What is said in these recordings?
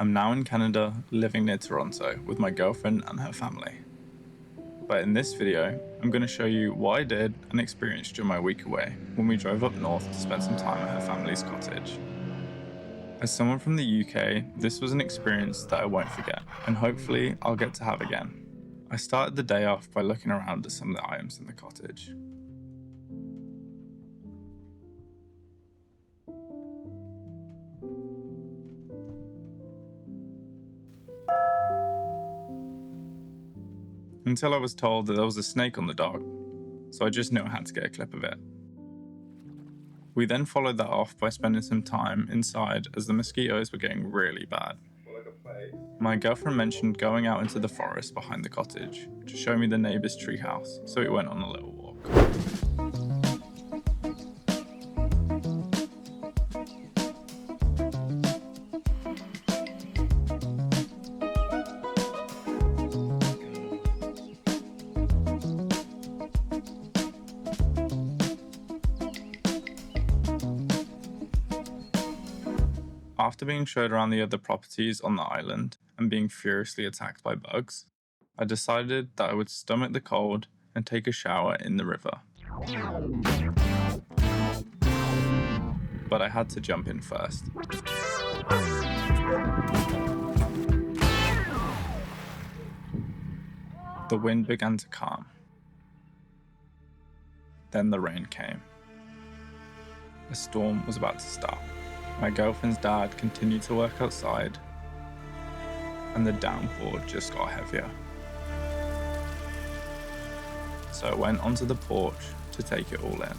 I'm now in Canada, living near Toronto with my girlfriend and her family. But in this video, I'm going to show you what I did and experienced during my week away when we drove up north to spend some time at her family's cottage. As someone from the UK, this was an experience that I won't forget, and hopefully I'll get to have again. I started the day off by looking around at some of the items in the cottage. Until I was told that there was a snake on the dog, so I just knew I had to get a clip of it. We then followed that off by spending some time inside as the mosquitoes were getting really bad. My girlfriend mentioned going out into the forest behind the cottage to show me the neighbour's treehouse, so we went on a little walk. After being showed around the other properties on the island and being furiously attacked by bugs, I decided that I would stomach the cold and take a shower in the river. But I had to jump in first. The wind began to calm. Then the rain came. A storm was about to start. My girlfriend's dad continued to work outside, and the downpour just got heavier. So I went onto the porch to take it all in.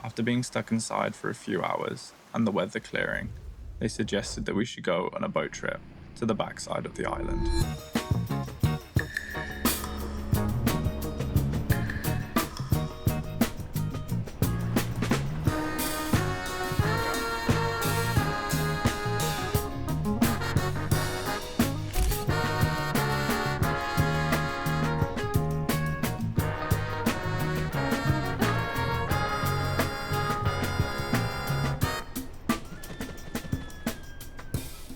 After being stuck inside for a few hours and the weather clearing, they suggested that we should go on a boat trip to the backside of the island.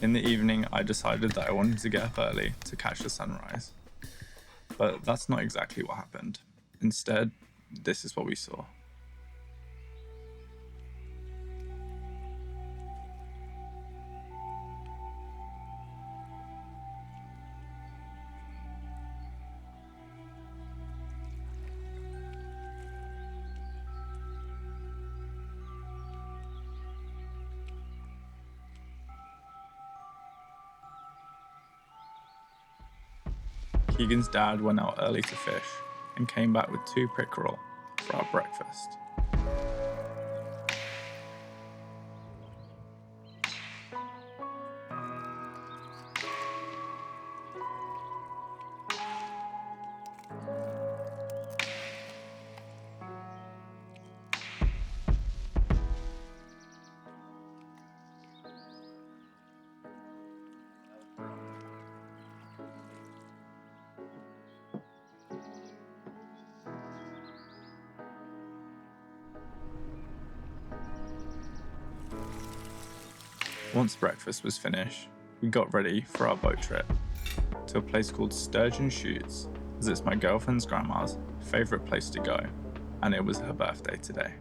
In the evening, I decided that I wanted to get up early to catch the sunrise. But that's not exactly what happened. Instead, this is what we saw. Keegan's dad went out early to fish and came back with 2 pickerel for our breakfast. Once breakfast was finished, we got ready for our boat trip to a place called Sturgeon Shoots, as it's my girlfriend's grandma's favourite place to go, and it was her birthday today.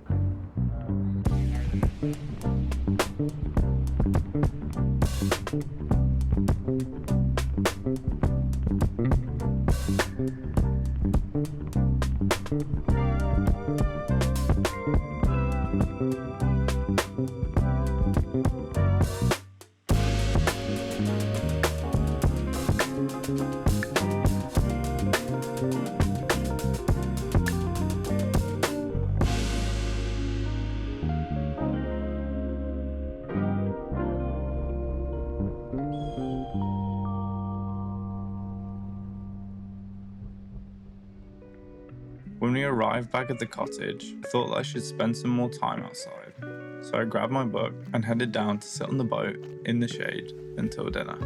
When we arrived back at the cottage, I thought that I should spend some more time outside. So I grabbed my book and headed down to sit on the boat in the shade until dinner.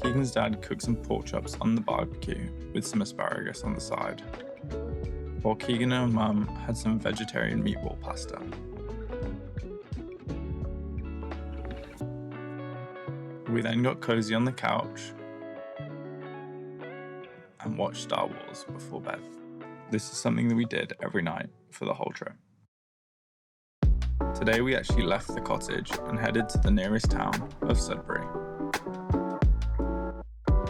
Keegan's dad cooked some pork chops on the barbecue with some asparagus on the side, while Keegan and Mum had some vegetarian meatball pasta. We then got cozy on the couch and watched Star Wars before bed. This is something that we did every night for the whole trip. Today we actually left the cottage and headed to the nearest town of Sudbury,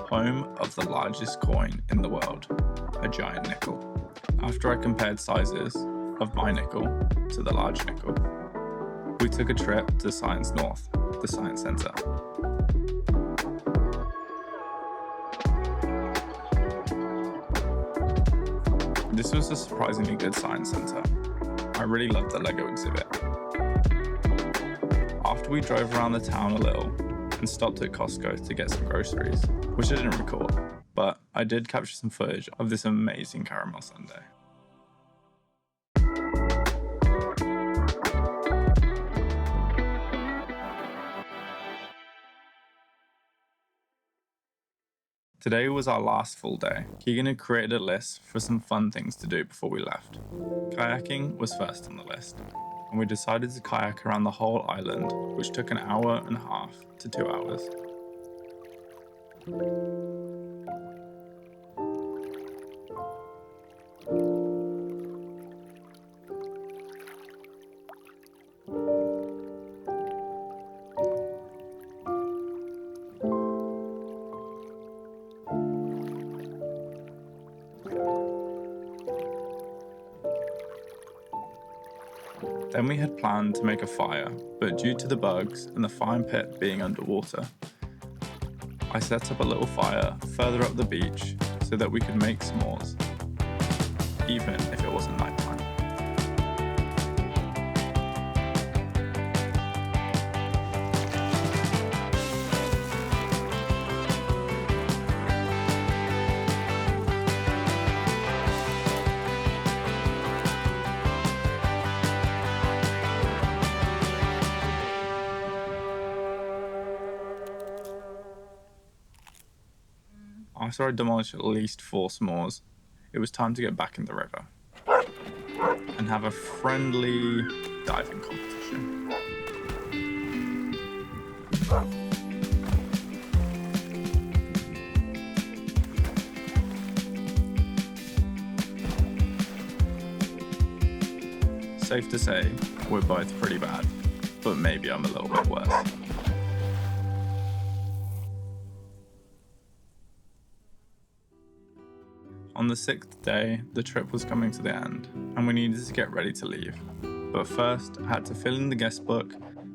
home of the largest coin in the world, a giant nickel. After I compared sizes of my nickel to the large nickel, we took a trip to Science North, the science centre. This was a surprisingly good science centre. I really loved the Lego exhibit. After we drove around the town a little and stopped at Costco to get some groceries, which I didn't record, but I did capture some footage of this amazing caramel sundae. Today was our last full day. Keegan had created a list for some fun things to do before we left. Kayaking was first on the list, and we decided to kayak around the whole island, which took an hour and a half to 2 hours. Then we had planned to make a fire, but due to the bugs and the fire pit being underwater, I set up a little fire further up the beach so that we could make s'mores, even if it wasn't nighttime. After I demolished at least 4 s'mores, it was time to get back in the river and have a friendly diving competition. Safe to say, we're both pretty bad, but maybe I'm a little bit worse. On the 6th day, the trip was coming to the end, and we needed to get ready to leave. But first, I had to fill in the guest book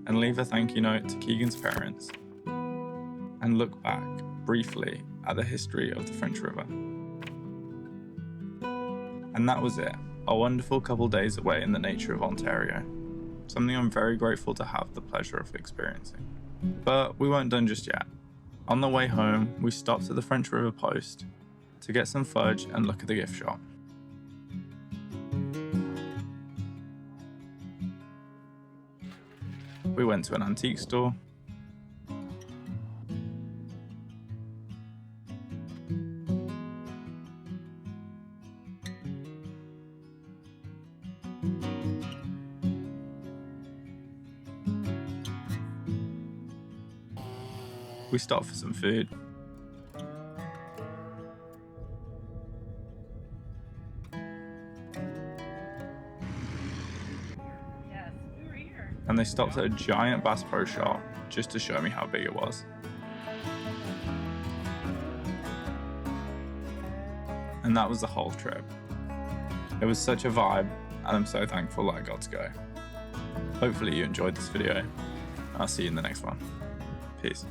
and leave a thank you note to Keegan's parents, and look back briefly at the history of the French River. And that was it, a wonderful couple days away in the nature of Ontario, something I'm very grateful to have the pleasure of experiencing. But we weren't done just yet. On the way home, we stopped at the French River Post to get some fudge and look at the gift shop. We went to an antique store, we stopped for some food, and they stopped at a giant Bass Pro shop just to show me how big it was. And that was the whole trip. It was such a vibe, and I'm so thankful that I got to go. Hopefully you enjoyed this video. I'll see you in the next one. Peace.